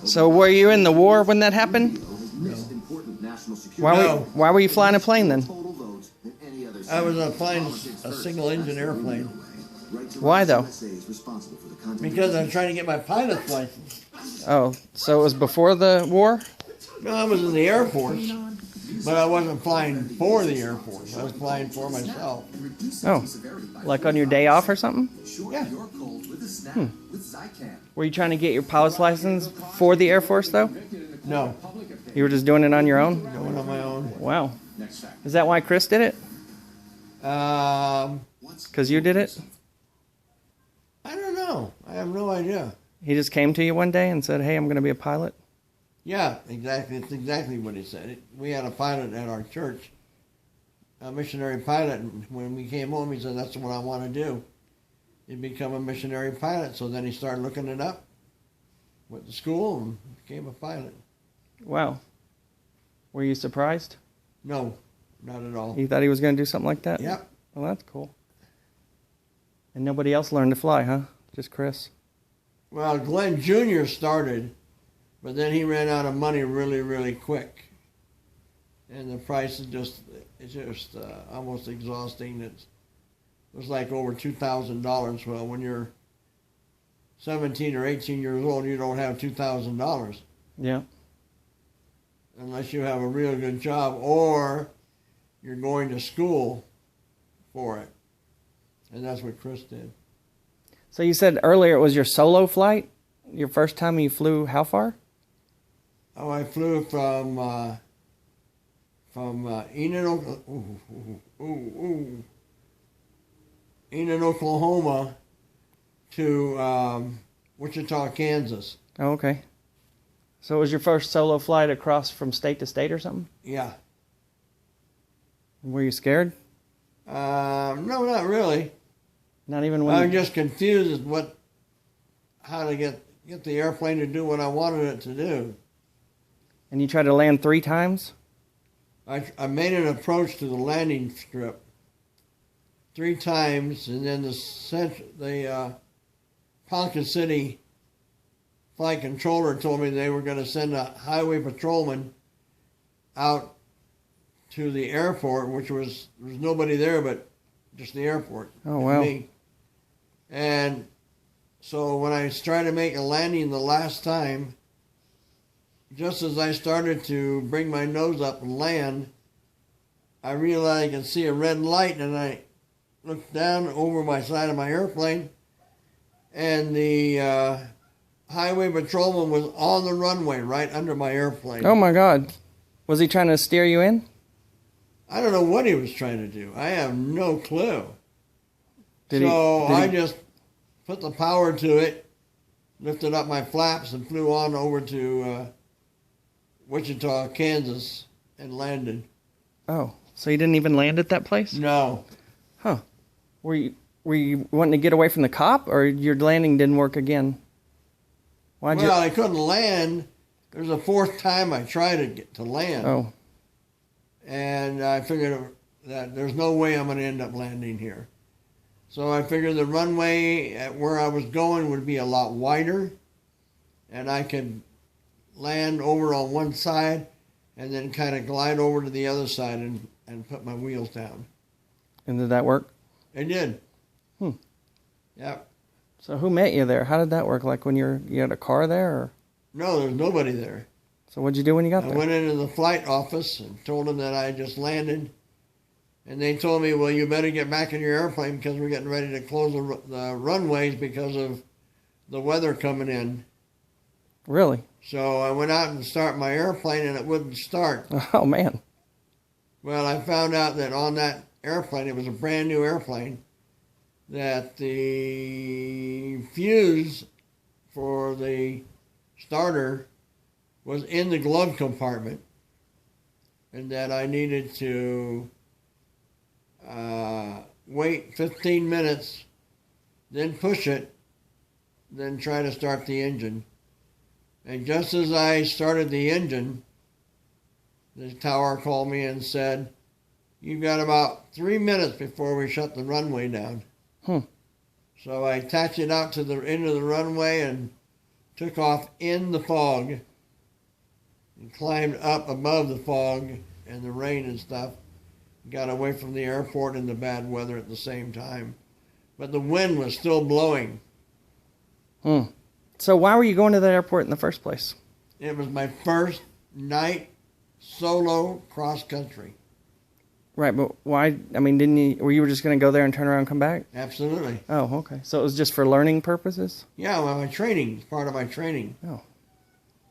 So were you in the war when that happened? No. Why were you flying a plane then? I was flying a single-engine airplane. Why though? Because I was trying to get my pilot's license. Oh, so it was before the war? No, I was in the Air Force, but I wasn't flying for the Air Force. I was flying for myself. Oh, like on your day off or something? Yeah. Were you trying to get your pilot's license for the Air Force though? No. You were just doing it on your own? Doing it on my own. Wow. Is that why Chris did it? Because you did it? I don't know. I have no idea. He just came to you one day and said, hey, I'm going to be a pilot? Yeah, exactly. It's exactly what he said. We had a pilot at our church, a missionary pilot, and when we came home, he said, that's what I want to do. He'd become a missionary pilot. So then he started looking it up, went to school, and became a pilot. Wow. Were you surprised? No, not at all. You thought he was going to do something like that? Yep. Well, that's cool. And nobody else learned to fly, huh? Just Chris? Well, Glenn Jr. started, but then he ran out of money really, really quick. And the price is just almost exhausting. It was like over $2,000. Well, when you're 17 or 18 years old, you don't have $2,000. Yeah. Unless you have a real good job or you're going to school for it. And that's what Chris did. So you said earlier it was your solo flight? Your first time you flew how far? Oh, I flew from Enid, Oklahoma to Wichita, Kansas. Oh, okay. So it was your first solo flight across from state to state or something? Yeah. Were you scared? No, not really. Not even when I'm just confused as how to get the airplane to do what I wanted it to do. And you tried to land 3 times? I made an approach to the landing strip 3 times, and then the Ponca City flight controller told me they were going to send a highway patrolman out to the airport, which there was nobody there but just the airport. Oh, wow. Me. And so when I tried to make a landing the last time, just as I started to bring my nose up and land, I realized I could see a red light, and I looked down over my side of my airplane, and the highway patrolman was on the runway right under my airplane. Oh, my God. Was he trying to steer you in? I don't know what he was trying to do. I have no clue. I just put the power to it, lifted up my flaps, and flew on over to Wichita, Kansas, and landed. Oh, so you didn't even land at that place? No. Huh. Were you wanting to get away from the cop, or your landing didn't work again? I couldn't land. There's a 4th time I tried to land. Oh. And I figured that there's no way I'm going to end up landing here. So I figured the runway at where I was going would be a lot wider, and I could land over on one side and then kind of glide over to the other side and put my wheels down. And did that work? It did. Yep. So who met you there? How did that work? Like when you had a car there? Or? No, there's nobody there. So what'd you do when you got there? I went into the flight office and told them that I just landed. And they told me, well, you better get back in your airplane because we're getting ready to close the runways because of the weather coming in. Really? So I went out and started my airplane, and it wouldn't start. Oh, man. Well, I found out that on that airplane, it was a brand new airplane, that the fuse for the starter was in the glove compartment, and that I needed to wait 15 minutes, then push it, then try to start the engine. And just as I started the engine, the tower called me and said, you've got about 3 minutes before we shut the runway down. So I attached it out to the end of the runway and took off in the fog and climbed up above the fog and the rain and stuff. Got away from the airport and the bad weather at the same time. But the wind was still blowing. So why were you going to that airport in the first place? It was my first night solo cross country. Right, but why? I mean, were you just going to go there and turn around and come back? Absolutely. Oh, okay. So it was just for learning purposes? Yeah, well, my training, it's part of my training. Oh.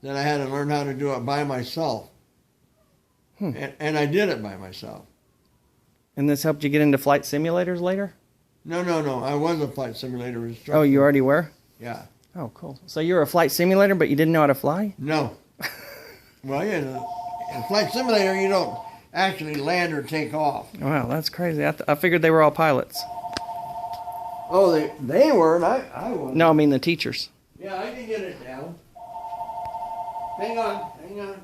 That I had to learn how to do it by myself. And I did it by myself. And this helped you get into flight simulators later? No. I was a flight simulator instructor. Oh, you already were? Yeah. Oh, cool. So you were a flight simulator, but you didn't know how to fly? No. Well, yeah, in a flight simulator, you don't actually land or take off. Wow, that's crazy. I figured they were all pilots. Oh, they were, and I wasn't. No, I mean the teachers. Yeah, I can get it down. Hang on.